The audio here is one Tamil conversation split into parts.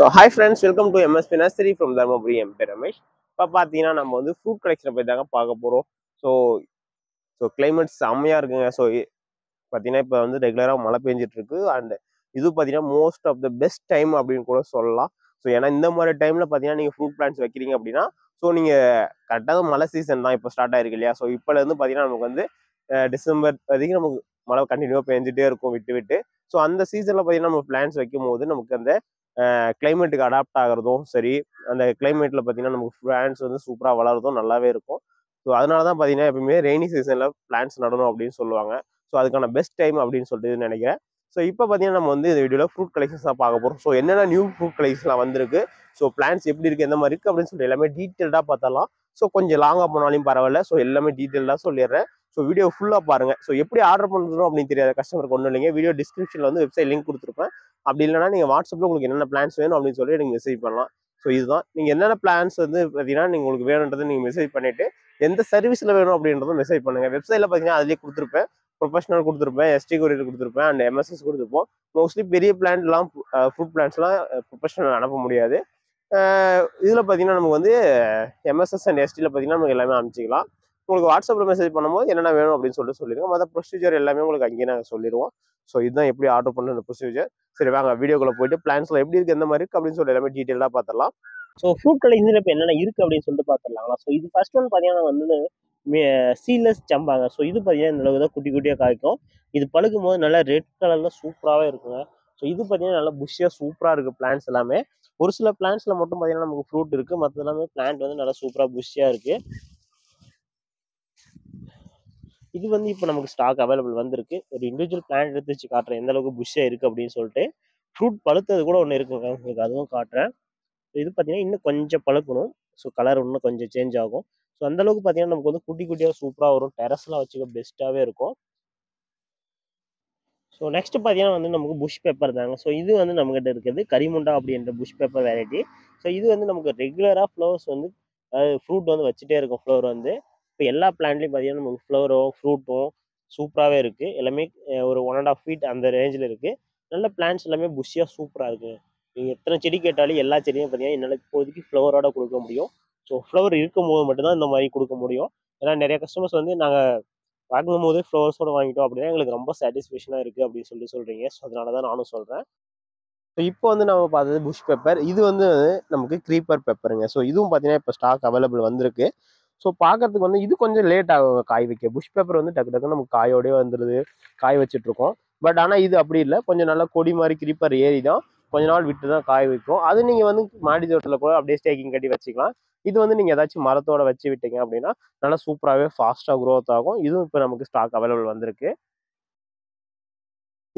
So hi friends, welcome to M.S.P nursery from Dharmaburi M.P Ramesh. இப்போ பார்த்தீங்கன்னா நம்ம வந்து ஃப்ரூட் கலெக்ஷனை பற்றி தாங்க பார்க்க போகிறோம். ஸோ கிளைமேட் செம்மையாக இருக்குங்க. ஸோ பார்த்தீங்கன்னா இப்போ வந்து ரெகுலராக மழை பெஞ்சிட்டு இருக்கு. அண்ட் இது பார்த்தீங்கன்னா most of the best time அப்படின்னு கூட சொல்லலாம். ஸோ ஏன்னா இந்த மாதிரி டைமில் பார்த்தீங்கன்னா நீங்கள் ஃப்ரூட் பிளான்ஸ் வைக்கிறீங்க அப்படின்னா ஸோ நீங்கள் கரெக்டாக மழை சீசன் தான் இப்போ ஸ்டார்ட் ஆயிருக்கு இல்லையா. ஸோ இப்போலேருந்து பார்த்தீங்கன்னா நமக்கு வந்து டிசம்பர் வரைக்கும் நமக்கு மழை கண்டினியூவாக பெஞ்சிட்டே இருக்கும் விட்டு விட்டு. ஸோ அந்த சீசனில் பார்த்தீங்கன்னா நம்ம பிளான்ஸ் வைக்கும் போது நமக்கு அந்த கிளைமேட்டுக்கு அடாப்ட் ஆகிறதும் சரி, அந்த கிளைமேட்டில் பார்த்தீங்கன்னா நமக்கு பிளான்ஸ் வந்து சூப்பராக வளர்றதும் நல்லாவே இருக்கும். ஸோ அதனால தான் பார்த்தீங்கன்னா எப்பவுமே ரெய்னி சீசனில் பிளான்ஸ் நடணும் அப்படின்னு சொல்லுவாங்க. ஸோ அதுக்கான பெஸ்ட் டைம் அப்படின்னு சொல்லிட்டு நினைக்கிறேன். ஸோ இப்போ பார்த்தீங்கன்னா நம்ம வந்து இந்த வீடியோவில் ஃப்ரூட் கலெக்ஷன்ஸ் தான் பார்க்க போகிறோம். ஸோ என்னென்ன நியூ ஃப்ரூட் கலெக்ஷன்ஸ்லாம் வந்திருக்கு, ஸோ பிளான்ஸ் எப்படி இருக்குது, எந்த மாதிரி இருக்குது அப்படின்னு சொல்லிட்டு எல்லாமே டீட்டெயில்டாக பார்த்தலாம். ஸோ கொஞ்சம் லாங்காக போனாலும் பரவாயில்ல. ஸோ எல்லாமே டீட்டெயிலாக சொல்லிடுறேன். ஸோ வீடியோ ஃபுல்லாக பாருங்கள். ஸோ எப்படி ஆர்டர் பண்ணுறோம் அப்படின்னு தெரியாத கஸ்டமருக்கு ஒன்றும் இல்லைங்க. வீடியோ டிஸ்கிரிப்ஷனில் வந்து வெப்சைட் லிங்க் கொடுத்துருப்பேன். அப்படி இல்லைனா நீங்கள் வாட்ஸ்அப்பில் உங்களுக்கு என்னென்ன பிளான்ஸ் வேணும் அப்படின்னு சொல்லி எனக்கு மெசேஜ் பண்ணலாம். ஸோ இதுதான் நீங்கள் என்னென்ன பிளான்ஸ் வந்து பார்த்தீங்கன்னா நீங்கள் உங்களுக்கு வேணுன்றதை நீங்கள் மெசேஜ் பண்ணிவிட்டு எந்த சர்வீஸில் வேணும் அப்படின்றதும் மெசேஜ் பண்ணுங்கள். வெப்சைட்டில் பார்த்தீங்கன்னா அதிலே கொடுத்துருப்பேன். ப்ரொஃபஷனல் கொடுத்துருப்பேன், எஸ்டி கொரியர் கொடுத்துருப்பேன், அண்ட் எம்எஸ்எஸ் கொடுத்துருப்போம். மோஸ்ட்லி பெரிய பிளான்ட்லாம் ஃப்ரூட் பிளான்ஸ்லாம் ப்ரொஃபஷனல் அனுப்ப முடியாது. இதில் பார்த்தீங்கன்னா நமக்கு வந்து எம்எஸ்எஸ் அண்ட் எஸ்டியில் பார்த்தீங்கன்னா நமக்கு எல்லாமே அனுப்பிச்சிக்கலாம். உங்களுக்கு வாட்ஸ்அப்பில் மெசேஜ் பண்ணும்போது என்னென்ன வேணும் அப்படின்னு சொல்லிடுங்க. மற்ற ப்ரொசீஜர் எல்லாமே உங்களுக்கு அங்கேயே நாங்கள் சொல்லிடுவோம். ஸோ இதுதான் எப்படி ஆர்டர் பண்ணுற ப்ரொசீஜர். சரி வாங்க வீடியோக்குள்ளே போயிட்டு பிளான்ஸ்லாம் எப்படி இருக்குது, எந்த மாதிரி இருக்குது அப்படின்னு சொல்லி எல்லாமே டீட்டெயிலாக பார்த்துடலாம். ஸோ ஃப்ரூட் கலெக்ஷனில் இப்போ என்னென்ன இருக்குது அப்படின்னு சொல்லிட்டு பார்த்துடலாங்களா. ஸோ இது ஃபர்ஸ்ட் ஒன் பார்த்தீங்கன்னா வந்து சீட்லெஸ் சம்பாங்க. ஸோ இது பார்த்தீங்கன்னா இந்த அளவுக்கு தான் குட்டி குட்டியாக காய்க்கும். இது பழுக்கும் போது நல்லா ரெட் கலரில் சூப்பராகவே இருக்குங்க. ஸோ இது பார்த்தீங்கன்னா நல்லா புஷ்ஷியாக சூப்பராக இருக்குது பிளான்ஸ் எல்லாமே. ஒரு சில பிளான்ஸில் மட்டும் பார்த்தீங்கன்னா நமக்கு ஃப்ரூட் இருக்குது, மற்ற எல்லாமே பிளான்ட் வந்து நல்லா சூப்பராக புஷ்ஷியாக இருக்குது. இது வந்து இப்போ நமக்கு ஸ்டாக் அவைலபிள் வந்திருக்கு. ஒரு இண்டிவிஜுவல் பிளான்ட் எடுத்து வச்சு காட்டுறேன் எந்த அளவுக்கு புஷ்ஷாக இருக்குது அப்படின்னு சொல்லிட்டு. ஃப்ரூட் பழுத்தது கூட ஒன்று இருக்குங்க, உங்களுக்கு அதுவும் காட்டுறேன். இது பார்த்தீங்கன்னா இன்னும் கொஞ்சம் பழுக்கணும். ஸோ கலர் இன்னும் கொஞ்சம் சேஞ்ச் ஆகும். ஸோ அந்தளவுக்கு பார்த்தீங்கன்னா நமக்கு வந்து குட்டி குட்டியாக சூப்பராக வரும். டெரஸ்லாம் வச்சுக்க பெஸ்ட்டாகவே இருக்கும். ஸோ நெக்ஸ்ட் பார்த்தீங்கன்னா வந்து நமக்கு புஷ் பேப்பர் தாங்க. ஸோ இது வந்து நம்மகிட்ட இருக்குது கரிமுண்டா அப்படின்ற புஷ் பேப்பர் வெரைட்டி. ஸோ இது வந்து நமக்கு ரெகுலராக ஃப்ளவர்ஸ் வந்து ஃப்ரூட் வந்து வச்சுட்டே இருக்கும். ஃப்ளவர் வந்து இப்போ எல்லா பிளான்ட்லேயும் பார்த்தீங்கன்னா நமக்கு ஃப்ளவரும் ஃப்ரூட்டும் சூப்பராகவே இருக்குது. எல்லாமே ஒரு 1.5 feet அந்த ரேஞ்சில் இருக்குது. நல்ல பிளான்ட்ஸ் எல்லாமே புஷ்ஷியாக சூப்பராக இருக்குது. நீங்கள் எத்தனை செடி கேட்டாலும் எல்லா செடியும் பார்த்தீங்கன்னா என்னால் இப்போதைக்கு ஃப்ளவரோட கொடுக்க முடியும். ஸோ ஃப்ளவர் இருக்கும்போது மட்டும்தான் இந்த மாதிரி கொடுக்க முடியும். ஏன்னா நிறைய கஸ்டமர்ஸ் வந்து நாங்கள் வாங்கும் போதே ஃப்ளவர்ஸோடு வாங்கிட்டோம் அப்படின்னா எங்களுக்கு ரொம்ப சாட்டிஸ்ஃபேக்ஷனாக இருக்குது அப்படின்னு சொல்கிறீங்க. ஸோ அதனால தான் நானும் சொல்கிறேன். ஸோ இப்போ வந்து நம்ம பார்த்தது புஷ் பெப்பர். இது வந்து நமக்கு க்ரீப்பர் பெப்பருங்க. ஸோ இதுவும் பார்த்தீங்கன்னா இப்போ ஸ்டாக் அவைலபிள் வந்திருக்கு. ஸோ பார்க்கறதுக்கு வந்து இது கொஞ்சம் லேட் ஆகும் காய் வைக்க. புஷ் பேப்பர் வந்து டக்கு டக்குன்னு நமக்கு காயோடய வந்துடுது, காய் வச்சுட்ருக்கோம். பட் ஆனால் இது அப்படி இல்லை, கொஞ்சம் நல்லா கொடி மாதிரி க்ரீப்பர் ஏறி தான் கொஞ்ச நாள் விட்டு தான் காய் வைக்கும். அது நீங்கள் வந்து மாடி தோட்டத்தில் கூட அப்படியே ஸ்டேக்கிங் கட்டி வச்சுக்கலாம். இது வந்து நீங்கள் ஏதாச்சும் மரத்தோட வச்சு விட்டீங்க அப்படின்னா நல்லா சூப்பராகவே ஃபாஸ்ட்டாக க்ரோத் ஆகும். இதுவும் இப்போ நமக்கு ஸ்டாக் அவைலபிள் வந்திருக்கு.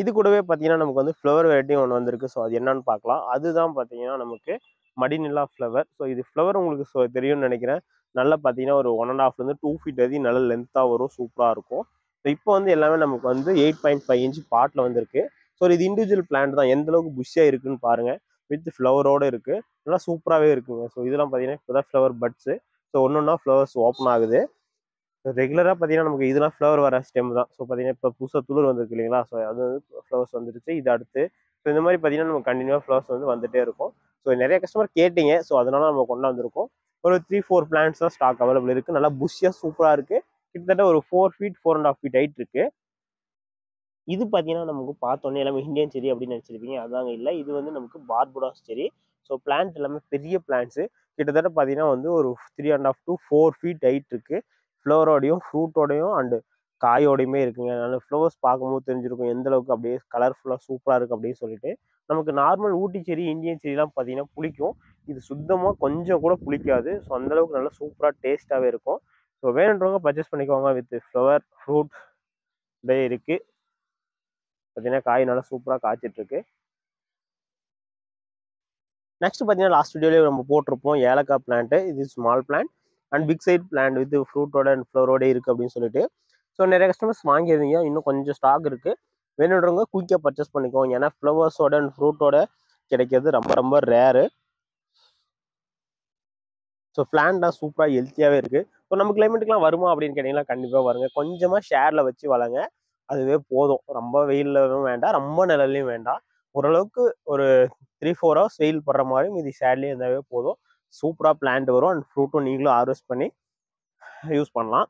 இது கூடவே பார்த்தீங்கன்னா நமக்கு வந்து ஃப்ளவர் வெரைட்டியும் ஒன்று வந்திருக்கு. ஸோ அது என்னன்னு பார்க்கலாம். அதுதான் பார்த்தீங்கன்னா நமக்கு மடிநிலா ஃப்ளவர். ஸோ இது ஃப்ளவர் உங்களுக்கு தெரியும்னு நினைக்கிறேன். நல்லா பார்த்தீங்கன்னா ஒரு 1.5 2 feet வரைக்கும் நல்ல லென்த்தாக வரும், சூப்பராக இருக்கும். ஸோ இப்போ வந்து எல்லாமே நமக்கு வந்து 8.5 inch பாட்டில் வந்துருக்கு. ஸோ இது இண்டிவிஜுவல் பிளான்ட் தான். எந்த அளவுக்கு புஷ்ஷாக இருக்குன்னு பாருங்கள். வித் ஃப்ளவரோடு இருக்குது, நல்லா சூப்பராகவே இருக்குங்க. ஸோ இதெல்லாம் பார்த்தீங்கன்னா இப்போ தான் ஃப்ளவர் பட்ஸு. ஸோ ஒன்று ஒன்றா ஃப்ளவர்ஸ் ஓப்பன் ஆகுது. ரெகுலராக பார்த்தீங்கன்னா நமக்கு இதெல்லாம் ஃப்ளவர் வர ஸ்டெம் தான். ஸோ பார்த்தீங்கன்னா இப்போ புதுசாக துளிர் வந்துருக்கு இல்லைங்களா. ஸோ அது வந்து ஃப்ளவர்ஸ் வந்துருச்சு. இது அடுத்து ஸோ இந்த மாதிரி பார்த்தீங்கன்னா நமக்கு கண்டினியூவாக ஃப்ளவர்ஸ் வந்து வந்துகிட்டே இருக்கும். ஸோ நிறைய கஸ்டமர் கேட்டிங்க. ஸோ அதனால நம்ம கொண்டாந்துருக்கோம். ஒரு 3-4 பிளான்ட்ஸ் தான் ஸ்டாக் அவைலபிள் இருக்குது. நல்லா புஷ்ஷியாக சூப்பராக இருக்குது. கிட்டத்தட்ட ஒரு 4 feet 4.5 feet ஹைட் இருக்குது. இது பார்த்தீங்கன்னா நமக்கு பார்த்தோன்னே எல்லாமே இந்தியன் செரி அப்படின்னு நினச்சிருப்பீங்க. அதாங்க இல்லை, இது வந்து நமக்கு பார்படாஸ் செரி. ஸோ பிளான்ட் எல்லாமே பெரிய பிளான்ட்ஸு. கிட்டத்தட்ட பார்த்தீங்கன்னா வந்து ஒரு 3.5 to 4 feet ஹைட் இருக்குது. ஃப்ளவரோடையும் ஃப்ரூட்டோடையும் அண்டு காயோடையுமே இருக்குங்க. அதனால ஃப்ளவர்ஸ் பார்க்கும்போது தெரிஞ்சிருக்கும் எந்த அளவுக்கு அப்படியே கலர்ஃபுல்லாக சூப்பராக இருக்குது அப்படின்னு சொல்லிட்டு. நமக்கு நார்மல் ஊட்டி செரி, இந்தியன் செரிலாம் பார்த்தீங்கன்னா புளிக்கும். இது சுத்தமாக கொஞ்சம் கூட புளிக்காது. ஸோ அந்தளவுக்கு நல்லா சூப்பராக டேஸ்ட்டாகவே இருக்கும். ஸோ வேணுன்றவங்க பர்ச்சேஸ் பண்ணிக்கோங்க. வித் ஃப்ளவர் ஃப்ரூட் டே இருக்குது. பார்த்தீங்கன்னா காய் நல்லா சூப்பராக காய்ச்சிட்ருக்கு. நெக்ஸ்ட் பார்த்தீங்கன்னா லாஸ்ட் வீடியோலேயே நம்ம போட்டிருப்போம் ஏலக்காய் பிளான்ட்டு. இது small plant and big side plant with ஃப்ரூட்டோட அண்ட் ஃப்ளவரோட இருக்குது அப்படின்னு சொல்லிட்டு. ஸோ நிறைய கஸ்டமர்ஸ் வாங்கியிருந்தீங்க. இன்னும் கொஞ்சம் ஸ்டாக் இருக்குது. வேணுன்றவங்க குயிக்காக பர்ச்சேஸ் பண்ணிக்கோங்க. ஏன்னா ஃப்ளவர்ஸோட அண்ட் ஃப்ரூட்டோட கிடைக்கிறது ரொம்ப ரொம்ப ரேரு. ஸோ பிளான்ட்லாம் சூப்பராக ஹெல்த்தியாகவே இருக்குது. ஸோ நம்ம கிளைமேட்டுக்குலாம் வருமா அப்படின்னு கேட்டிங்கன்னா கண்டிப்பாக வருங்க. கொஞ்சமாக ஷேரில் வச்சு வளங்க, அதுவே போதும். ரொம்ப வெயிலும் வேண்டாம், ரொம்ப நிழல்லையும் வேண்டாம். ஓரளவுக்கு ஒரு 3-4 ஹவர்ஸ் வெயில் படுற மாதிரி மீதி ஷேட்லேயே இருந்தாவே போதும். சூப்பராக பிளான்ட் வரும் அண்ட் ஃப்ரூட்டும் நீங்களும் ஹார்வெஸ்ட் பண்ணி யூஸ் பண்ணலாம்.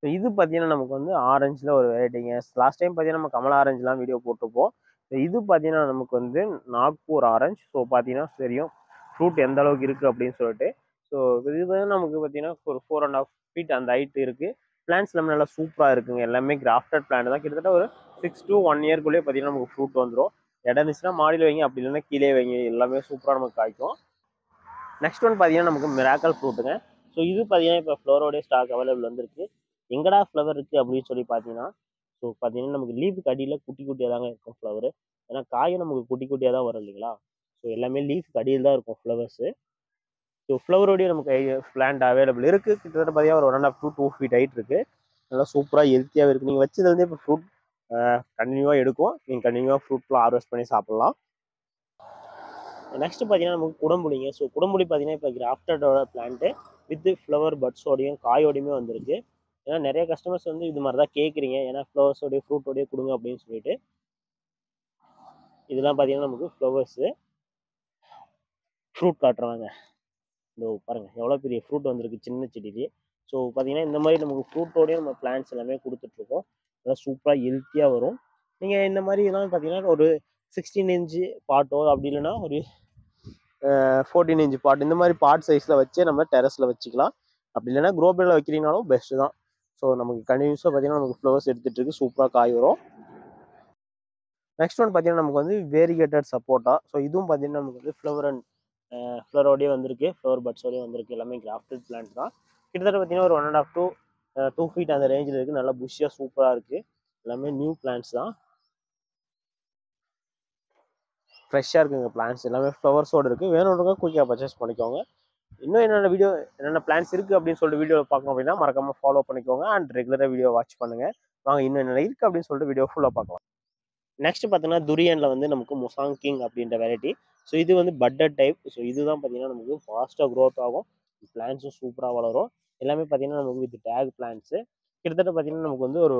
இது பார்த்தீங்கன்னா நமக்கு வந்து ஆரஞ்சில் ஒரு வெரைட்டிங்க. லாஸ்ட் டைம் பார்த்தீங்கன்னா நம்ம கமலா ஆரஞ்சுலாம் வீடியோ போட்டிருப்போம். இது பார்த்தீங்கன்னா நமக்கு வந்து நாக்பூர் ஆரஞ்சு. ஸோ பார்த்தீங்கன்னா தெரியும் ஃப்ரூட் எந்த அளவுக்கு இருக்குது அப்படின்னு சொல்லிட்டு. ஸோ இது வந்து நமக்கு பார்த்தீங்கன்னா ஒரு 4.5 feet அந்த ஹைட் இருக்குது. பிளான்ட்ஸ் எல்லாமே நல்லா சூப்பராக இருக்குங்க. எல்லாமே கிராஃப்டட் பிளான்ட் தான். கிட்டத்தட்ட ஒரு 6 to 1 yearக்குள்ளேயே பார்த்தீங்கன்னா நமக்கு ஃப்ரூட் வந்துடும். இடம் இருந்துச்சுன்னா மாடியில் வைங்க, அப்படி இல்லைன்னா கீழே வைங்க, எல்லாமே சூப்பராக நமக்கு காய்க்கும். நெக்ஸ்ட் ஒன் பார்த்தீங்கன்னா நமக்கு மிராக்கல் ஃப்ரூட்டுங்க. ஸோ இது பார்த்தீங்கன்னா இப்போ ஃப்ளவரோடைய ஸ்டாக் அவைலபிள் வந்துருக்கு. எங்கடா ஃப்ளவர் இருக்குது அப்படின்னு சொல்லி பார்த்தீங்கன்னா, ஸோ பார்த்தீங்கன்னா நமக்கு லீஃபுக்கு அடியில் குட்டி குட்டியாக தாங்க இருக்கும் ஃப்ளவர். ஏன்னா காயும் நமக்கு குட்டி குட்டியாக தான் வரும் இல்லைங்களா. ஸோ எல்லாமே லீஃபுக்கு அடியில் தான் இருக்கும் ஃப்ளவர்ஸு. ஸோ ஃப்ளவரோடைய நமக்கு பிளான்ட் அவைலபிள் இருக்குது. கிட்டத்தட்ட பார்த்தீங்கன்னா ஒரு 1.5 to 2 feet ஹைட் இருக்குது. நல்லா சூப்பராக ஹெல்த்தியாகவே இருக்குது. நீங்கள் வச்சதுலேருந்தே இப்போ ஃப்ரூட் கண்டினியூவாக எடுக்கும். நீங்கள் கண்டினியூவாக ஃப்ரூட்லாம் ஹார்வெஸ்ட் பண்ணி சாப்பிட்லாம். நெக்ஸ்ட் பார்த்தீங்கன்னா நமக்கு குடம்புளிங்க. ஸோ குடம்புளி பார்த்தீங்கன்னா இப்போ கிராஃப்டடோட பிளான்ட்டு வித் ஃப்ளவர் பட்ஸோடையும் காயோடையுமே வந்திருக்கு. ஏன்னா நிறைய கஸ்டமர்ஸ் வந்து இது மாதிரி தான் கேட்குறீங்க. ஏன்னா ஃப்ளவர்ஸோடைய ஃப்ரூட்டோடைய கொடுங்க அப்படின்னு சொல்லிட்டு. இதெல்லாம் பார்த்தீங்கன்னா நமக்கு ஃப்ளவர்ஸு ஃப்ரூட் காட்டுறாங்க. இதோ பாருங்கள் எவ்வளோ பெரிய ஃப்ரூட் வந்திருக்கு சின்ன செடியிலே. ஸோ பார்த்தீங்கன்னா இந்த மாதிரி நமக்கு ஃப்ரூட்டோடய நம்ம பிளான்ட்ஸ் எல்லாமே கொடுத்துட்ருக்கோம். நல்லா சூப்பராக ஹெல்த்தியாக வரும். நீங்கள் இந்த மாதிரி இதெல்லாம் பார்த்தீங்கன்னா ஒரு 16 inch பாட்டோ அப்படி இல்லைன்னா ஒரு 14 inch பாட் இந்த மாதிரி பாட் சைஸில் வச்சு நம்ம டெரஸில் வச்சுக்கலாம். அப்படி இல்லைன்னா க்ரோபேடில் வைக்கிறீங்கனாலும் பெஸ்ட்டு தான். ஸோ நமக்கு கண்டினியூஸாக பார்த்தீங்கன்னா நமக்கு ஃப்ளவர்ஸ் எடுத்துகிட்டு இருக்கு. சூப்பராக காய் வரும். நெக்ஸ்ட் ஒன் பார்த்தீங்கன்னா நமக்கு வந்து வேரிகேட்டட் சப்போட்டா. ஸோ இதுவும் பார்த்தீங்கன்னா நமக்கு வந்து ஃப்ளவரோடய வந்திருக்கு, ஃப்ளவர் பட்ஸோடய வந்திருக்கு. எல்லாமே கிராஃப்டட் பிளான்ட் தான். கிட்டத்தட்ட பார்த்தீங்கன்னா ஒரு 1.5 to 2 feet அந்த ரேஞ்சில் இருக்குது. நல்லா புஷ்ஷியாக சூப்பராக இருக்குது. எல்லாமே நியூ பிளான்ட்ஸ் தான். ஃப்ரெஷ்ஷாக இருக்குங்க பிளான்ட்ஸ் எல்லாமே ஃப்ளவர்ஸோடு இருக்குது. வேணுன்றவங்க குயிக்காக பர்ச்சேஸ் பண்ணிக்கோங்க. இன்னும் என்னென்ன பிளான்ஸ் இருக்குது அப்படின்னு சொல்லிட்டு வீடியோ பார்க்கணும் அப்படின்னா மறக்காமல் ஃபாலோ பண்ணிக்கோங்க அண்ட் ரெகுலராக வீடியோ வாட்ச் பண்ணுங்கள். வாங்க இன்னும் என்னென்ன இருக்குது அப்படின்னு சொல்லிட்டு வீடியோ ஃபுல்லாக பார்க்கலாம். நெக்ஸ்ட் பார்த்தீங்கன்னா துரியனில் வந்து நமக்கு முசாங் கிங் அப்படின்ற வெரைட்டி. ஸோ இது வந்து பட்டர் டைப். ஸோ இதுதான் பார்த்தீங்கன்னா நமக்கு ஃபாஸ்ட்டாக க்ரோத் ஆகும். பிளான்ஸும் சூப்பராக வளரும். எல்லாமே பார்த்தீங்கன்னா நமக்கு வித் டேக் பிளான்ஸு. கிட்டத்தட்ட பார்த்தீங்கன்னா நமக்கு வந்து ஒரு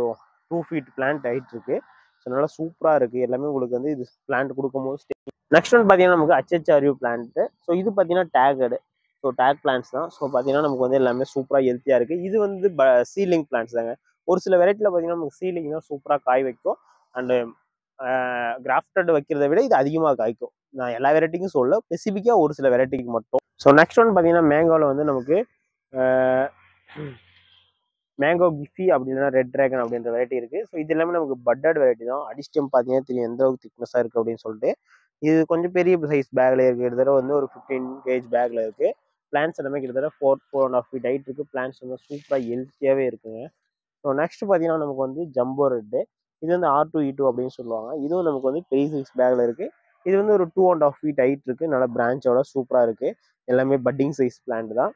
2 feet பிளான்ட் ஹைட் இருக்குது. ஸோ நல்லா சூப்பராக இருக்குது. எல்லாமே உங்களுக்கு வந்து இது பிளான்ட் கொடுக்கும்போது. நெக்ஸ்ட் ஒன் பார்த்தீங்கன்னா நமக்கு HHRU பிளான்ட்டு. ஸோ இது பார்த்தீங்கன்னா டேகடு. ஸோ டேக் பிளான்ஸ் தான். ஸோ பார்த்தீங்கன்னா நமக்கு வந்து எல்லாமே சூப்பராக ஹெல்த்தியாக இருக்குது. இது வந்து சீலிங் பிளான்ஸ் தாங்க. ஒரு சில வெரைட்டியில் பார்த்தீங்கன்னா நமக்கு சீலிங் தான் சூப்பராக காய் வைக்கும். அண்டு கிராஃப்டட் வைக்கிறத விட இது அதிகமாக காய்க்கும். நான் எல்லா வெரைட்டிக்கும் சொல்ல, ஸ்பெசிஃபிக்காக ஒரு சில வெரைட்டிக்கு மட்டும். ஸோ நெக்ஸ்ட் ஒன் பார்த்தீங்கன்னா மேங்கோவில் வந்து நமக்கு மேங்கோ கிஃபி அப்படி இல்லைன்னா ரெட் ட்ராகன் அப்படின்ற வெரைட்டி இருக்குது. ஸோ இது எல்லாமே நமக்கு பட்டட் வெரைட்டி தான். அடிஸ்டம் பார்த்தீங்கன்னா தெரியும் எந்த அளவுக்கு திக்னஸாக இருக்குது அப்படின்னு சொல்லிட்டு. இது கொஞ்சம் பெரிய சைஸ் பேக்கில் இருக்குது. கிட்டத்தட்ட வந்து ஒரு 15 kg பேக்கில் இருக்குது. பிளான்ஸ் எல்லாமே கிட்டத்தட்ட 4.5 feet ஹைட் இருக்குது. பிளான்ஸ் வந்து சூப்பராக ஹெல்த்தியாகவே இருக்குங்க. ஸோ நெக்ஸ்ட் பார்த்தீங்கன்னா நமக்கு வந்து ஜம்போ ரெட்டு. இது வந்து R2E2 அப்படின்னு சொல்லுவாங்க. இதுவும் நமக்கு வந்து பெரிய சைஸ் பேக்கில் இருக்குது. இது வந்து ஒரு 2.5 feet ஹைட் இருக்குது. நல்லா பிரான்ச்சோட சூப்பராக இருக்குது. எல்லாமே பட்டிங் சைஸ் பிளான்ட் தான்.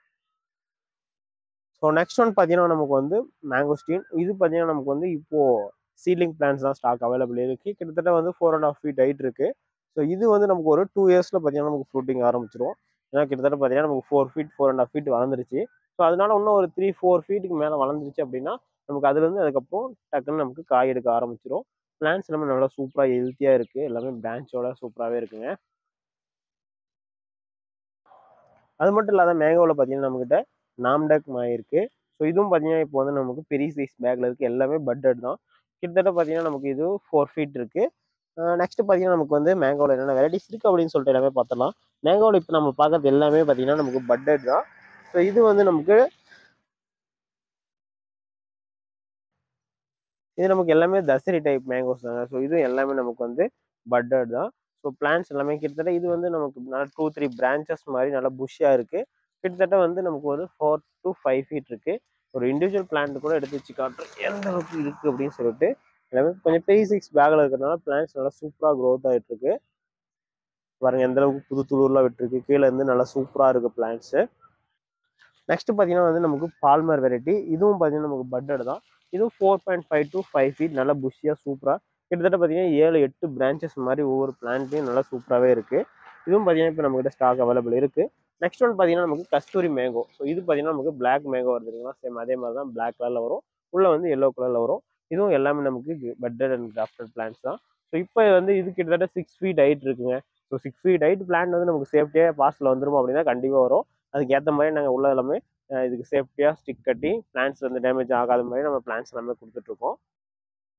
ஸோ நெக்ஸ்ட் ஒன் பார்த்தீங்கன்னா நமக்கு வந்து மேங்கோஸ்டீன். இது பார்த்தீங்கன்னா நமக்கு வந்து இப்போது சீட்லிங் பிளான்ஸ் தான் ஸ்டாக் அவைலபிள் இருக்குது. கிட்டத்தட்ட வந்து 4.5 feet ஹைட் இருக்குது. ஸோ இது வந்து நமக்கு ஒரு 2 yearsல பார்த்தீங்கன்னா நமக்கு ஃப்ரூட்டிங் ஆரம்பிச்சிடும். ஏன்னா கிட்டத்தட்ட பார்த்தீங்கன்னா நமக்கு 4 feet 4.5 feet வளர்ந்துருச்சு. ஸோ அதனால இன்னும் ஒரு 3-4 feetக்கு மேலே வளர்ந்துருச்சு அப்படின்னா நமக்கு அதுலேருந்து அதுக்கப்புறம் டக்குன்னு நமக்கு காய் எடுக்க ஆரம்பிச்சிடும். பிளான்ஸ் எல்லாமே நல்லா சூப்பராக ஹெல்த்தியாக இருக்குது. எல்லாமே பிரான்ச்சோட சூப்பராகவே இருக்குங்க. அது மட்டும் இல்லாத மேங்கோவில் பார்த்தீங்கன்னா நம்மக்கிட்ட நாம்டக் இருக்குது. ஸோ இதுவும் பார்த்தீங்கன்னா இப்போ வந்து நமக்கு பெரிய சைஸ் பேக்கில் இருக்குது. எல்லாமே பட்டட் தான். கிட்டத்தட்ட பார்த்தீங்கன்னா நமக்கு இது 4 feet இருக்குது. நெக்ஸ்ட் பார்த்தீங்கன்னா நமக்கு வந்து மேங்கோவில் என்னென்ன வெரைட்டிஸ் இருக்குது அப்படின்னு சொல்லிட்டு எல்லாமே பார்த்துடலாம். மேங்கோவில் இப்போ நம்ம பார்க்குறது எல்லாமே பார்த்தீங்கன்னா நமக்கு பட்டட் தான். ஸோ இது வந்து நமக்கு எல்லாமே தசரி டைப் மேங்கோஸ் தாங்க. ஸோ இதுவும் எல்லாமே நமக்கு வந்து பட்டட் தான். ஸோ பிளான்ஸ் எல்லாமே கிட்டத்தட்ட இது வந்து நமக்கு நல்லா 2-3 பிரான்ச்சஸ் மாதிரி நல்லா புஷ்ஷாக இருக்குது. கிட்டத்தட்ட வந்து நமக்கு ஒரு 4 to 5 feet இருக்குது. ஒரு இண்டிவிஜுவல் பிளான்ட் கூட எடுத்து வச்சு காட்டுறோம் எந்த அளவுக்கு இருக்குது அப்படின்னு சொல்லிட்டு. எல்லாமே கொஞ்சம் பெரிய சைஸ் பேக்கில் இருக்கிறதுனால பிளான்ஸ் நல்லா சூப்பராக க்ரோத் ஆகிட்டு இருக்கு. பாருங்க எந்த அளவுக்கு புது துளூர்லாம் விட்டுருக்கு. கீழே இருந்து நல்லா சூப்பராக இருக்குது பிளான்ட்ஸு. நெக்ஸ்ட் பார்த்தீங்கன்னா வந்து நமக்கு பால்மர் வெரைட்டி. இதுவும் பார்த்தீங்கன்னா நமக்கு பட்டட் தான். இதுவும் 4.5 to 5 feet நல்லா புஷ்ஷியாக சூப்பராக கிட்டத்தட்ட பார்த்தீங்கன்னா 7-8 பிரான்ச்சஸ் மாதிரி ஒவ்வொரு பிளான்ட்லையும் நல்லா சூப்பராகவே இருக்குது. இதுவும் பார்த்தீங்கன்னா இப்போ நம்மகிட்ட ஸ்டாக் அவைலபிள் இருக்குது. நெக்ஸ்ட் ஒன் பார்த்தீங்கன்னா நமக்கு கஸ்தூரி மேங்கோ. ஸோ இது பார்த்தீங்கன்னா நமக்கு பிளாக் மேங்கோ வருதுங்களா, சேம் அதே மாதிரி தான் பிளாக் கலரில் வரும். உள்ளே வந்து எல்லோ கலரில் வரும். இதுவும் எல்லாமே நமக்கு பட்டட் அண்ட் கிராஃப்டட் பிளான்ட்ஸ் தான். ஸோ இப்போ வந்து இது கிட்டத்தட்ட 6 feet ஹைட் இருக்குங்க. ஸோ 6 feet ஹைட் பிளான்ட் வந்து நமக்கு சேஃப்டியாக பாஸ்டில் வந்துடும் அப்படின்னா கண்டிப்பாக வரும். அதுக்கு ஏற்ற மாதிரி நாங்கள் உள்ள எல்லாமே இதுக்கு சேஃப்டியாக ஸ்டிக் கட்டி பிளான்ஸ் வந்து டேமேஜ் ஆகாத மாதிரி நம்ம பிளான்ஸ் எல்லாமே கொடுத்துட்ருக்கோம்.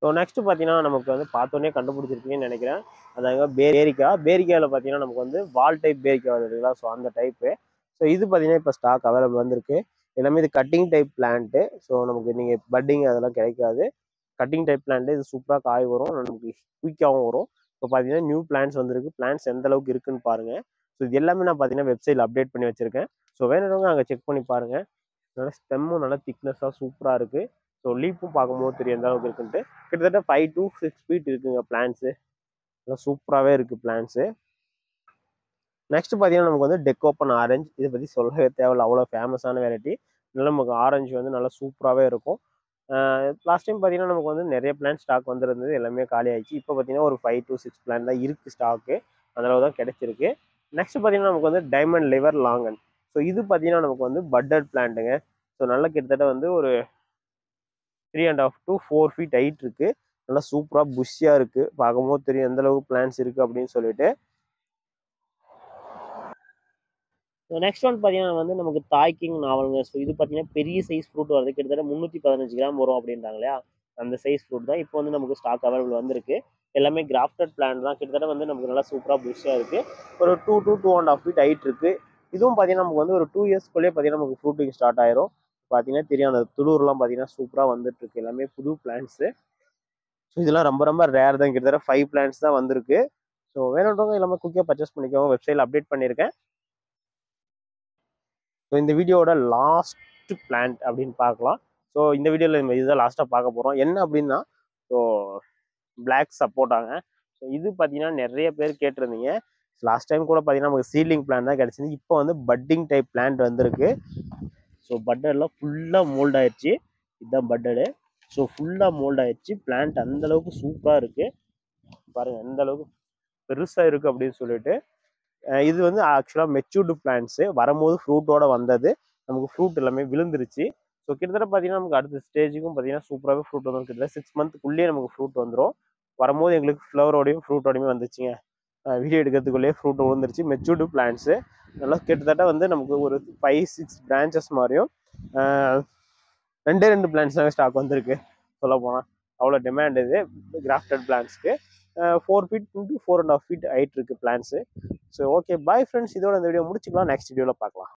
ஸோ நெக்ஸ்ட் பார்த்தீங்கன்னா நமக்கு வந்து பார்த்தோன்னே கண்டுபிடிச்சிருப்பீங்கன்னு நினைக்கிறேன். அதாவது பேரிக்காவில் பார்த்தீங்கன்னா நமக்கு வந்து வால் டைப் பேரிக்கா வருதுங்களா, ஸோ அந்த டைப்பு. ஸோ இது பார்த்தீங்கன்னா இப்போ ஸ்டாக் அவைலபிள் வந்திருக்கு. எல்லாமே இது கட்டிங் டைப் பிளான்ட்டு. ஸோ நமக்கு நீங்கள் பட்டிங் அதெல்லாம் கிடைக்காது. கட்டிங் டைப் பிளான்ட்டு இது சூப்பராக காய் வரும், நமக்கு குயிக்காகவும் வரும். இப்போ பார்த்தீங்கன்னா நியூ பிளான்ஸ் வந்திருக்கு. பிளான்ஸ் எந்த அளவுக்கு இருக்குன்னு பாருங்கள். ஸோ இது எல்லாமே நான் பார்த்தீங்கன்னா வெப்சைட்டில் அப்டேட் பண்ணி வச்சிருக்கேன். ஸோ வேணுறவங்க அங்கே செக் பண்ணி பாருங்கள். நல்லா ஸ்டெம்மும் நல்லா திக்னஸாக சூப்பராக இருக்குது. ஸோ லீப்பும் பார்க்கும்போது தெரியும் எந்த அளவுக்கு இருக்குன்ட்டு. கிட்டத்தட்ட 5 to 6 feet இருக்குங்க பிளான்ஸு. நல்லா சூப்பராகவே இருக்குது பிளான்ஸு. நெக்ஸ்ட் பார்த்தீங்கன்னா நமக்கு வந்து டெக்கோப்பன் ஆரஞ்சு. இதை பற்றி சொல்லவே தேவையில்ல, அவ்வளோ ஃபேமஸான வெரைட்டி. நல்லா நமக்கு ஆரஞ்சு வந்து நல்லா சூப்பராகவே இருக்கும். லாஸ்ட் டைம் பார்த்தீங்கன்னா நமக்கு வந்து நிறைய பிளான் ஸ்டாக் வந்துருந்தது, எல்லாமே காலி ஆயிடுச்சு. இப்போ பார்த்தீங்கன்னா ஒரு 5 to 6 பிளான் தான் இருக்குது ஸ்டாக்கு, அதளவு தான் கிடைச்சிருக்கு. நெக்ஸ்ட் பார்த்தீங்கன்னா நமக்கு வந்து டைமண்ட் லிவர் லாங்கன். ஸோ இது பார்த்தீங்கன்னா நமக்கு வந்து பட்டட் பிளான்ட்டுங்க. ஸோ நல்லா கிட்டத்தட்ட வந்து ஒரு 3.5 to 4 feet ஹைட் இருக்குது. நல்லா சூப்பராக புஷ்ஷியாக இருக்குது, பார்க்கும்போது தெரியும் எந்த அளவுக்கு பிளான்ஸ் இருக்குது அப்படின்னு சொல்லிட்டு. நெக்ஸ்ட் ஒன் பார்த்தீங்கன்னா வந்து நமக்கு தாய்க்கிங் நாவலுங்க. ஸோ இது பார்த்தீங்கன்னா பெரிய சைஸ் ஃப்ரூட் வருது, கிட்டத்தட்ட 315 கிராம் வரும் அப்படின்றாங்க இல்லையா, அந்த சைஸ் ஃப்ரூட் தான் இப்போ வந்து நமக்கு ஸ்டாக் அவைலபிள் வந்திருக்கு. எல்லாமே கிராஃப்டட் பிளான்ட் தான். கிட்டத்தட்ட வந்து நமக்கு நல்லா சூப்பராக புஷ்ஷாக இருக்குது. ஒரு 2 to 2.5 feet ஹைட் இருக்குது. இதுவும் பார்த்தீங்கன்னா நமக்கு வந்து ஒரு 2 yearsக்குள்ளேயே பார்த்தீங்கன்னா நமக்கு ஃப்ரூட்டிங் ஸ்டார்ட் ஆயிரும். பார்த்தீங்கன்னா தெரியும் அந்த துளூர்லாம் பார்த்தீங்கன்னா சூப்பராக வந்துட்டு இருக்கு. எல்லாமே புது பிளான்ட்ஸு. ஸோ இதெல்லாம் ரொம்ப ரொம்ப ரேர் தான். கிட்டத்தட்ட 5 பிளான்ட்ஸ் தான் வந்திருக்கு. ஸோ வேணுன்றவங்க எல்லாமே குயிக்காக பர்ச்சேஸ் பண்ணிக்கோங்க, வெப்சைட்டில் அப்டேட் பண்ணியிருக்கேன். ஸோ இந்த வீடியோட லாஸ்ட் பிளான்ட் அப்படின்னு பார்க்கலாம். ஸோ இந்த வீடியோவில் நம்ம இதுதான் லாஸ்ட்டாக பார்க்க போகிறோம். என்ன அப்படின்னா ஸோ பிளாக் சப்போட்டாங்க. ஸோ இது பார்த்தீங்கன்னா நிறைய பேர் கேட்டிருந்தீங்க. லாஸ்ட் டைம் கூட பார்த்தீங்கன்னா நமக்கு சீலிங் பிளான் தான் கிடச்சிது. இப்போ வந்து பட்டிங் டைப் பிளான்ட் வந்திருக்கு. ஸோ பட்டர்லாம் ஃபுல்லாக மோல்ட் ஆயிடுச்சு. இதுதான் பட்டரு. ஸோ ஃபுல்லாக மோல்ட் ஆயிடுச்சு. பிளான்ட் அந்தளவுக்கு சூப்பராக இருக்குது. பாருங்கள் எந்த அளவுக்கு பெருசாக இருக்குது அப்படின்னு சொல்லிட்டு. இது வந்து ஆக்சுவலாக மெச்சூர்டு பிளான்ட்ஸு. வரும்போது ஃப்ரூட்டோடு வந்தது, நமக்கு ஃப்ரூட் எல்லாமே விழுந்துருச்சு. ஸோ கிட்டத்தட்ட பார்த்தீங்கன்னா நமக்கு அடுத்த ஸ்டேஜுக்கும் பார்த்தீங்கன்னா சூப்பராகவே ஃப்ரூட் வந்துடும். கிட்டத்தட்ட 6 monthக்குள்ளேயே நமக்கு ஃப்ரூட் வந்துடும். வரும்போது எங்களுக்கு ஃப்ளவரோடையும் ஃப்ரூட்டோடையுமே வந்துச்சுங்க. வீடியோ எடுக்கிறதுக்குள்ளேயே ஃப்ரூட் விழுந்துருச்சு. மெச்சூர்டு பிளான்ட்ஸு நல்லா கிட்டத்தட்ட வந்து நமக்கு ஒரு 5-6 பிரான்ச்சஸ் மாதிரியும் 2 பிளான்ட்ஸ் தாங்க ஸ்டாக் வந்திருக்கு சொல்ல போனால். அவ்வளோ டிமாண்ட் இது கிராஃப்டட் பிளான்ட்ஸ்க்கு. 4 feet to 4.5 feet ஹைட் இருக்குது plants. So okay bye friends, இதோட இந்த வீடியோ முடிச்சுக்கலாம். நெக்ஸ்ட் வீடியோவில் பார்க்கலாம்.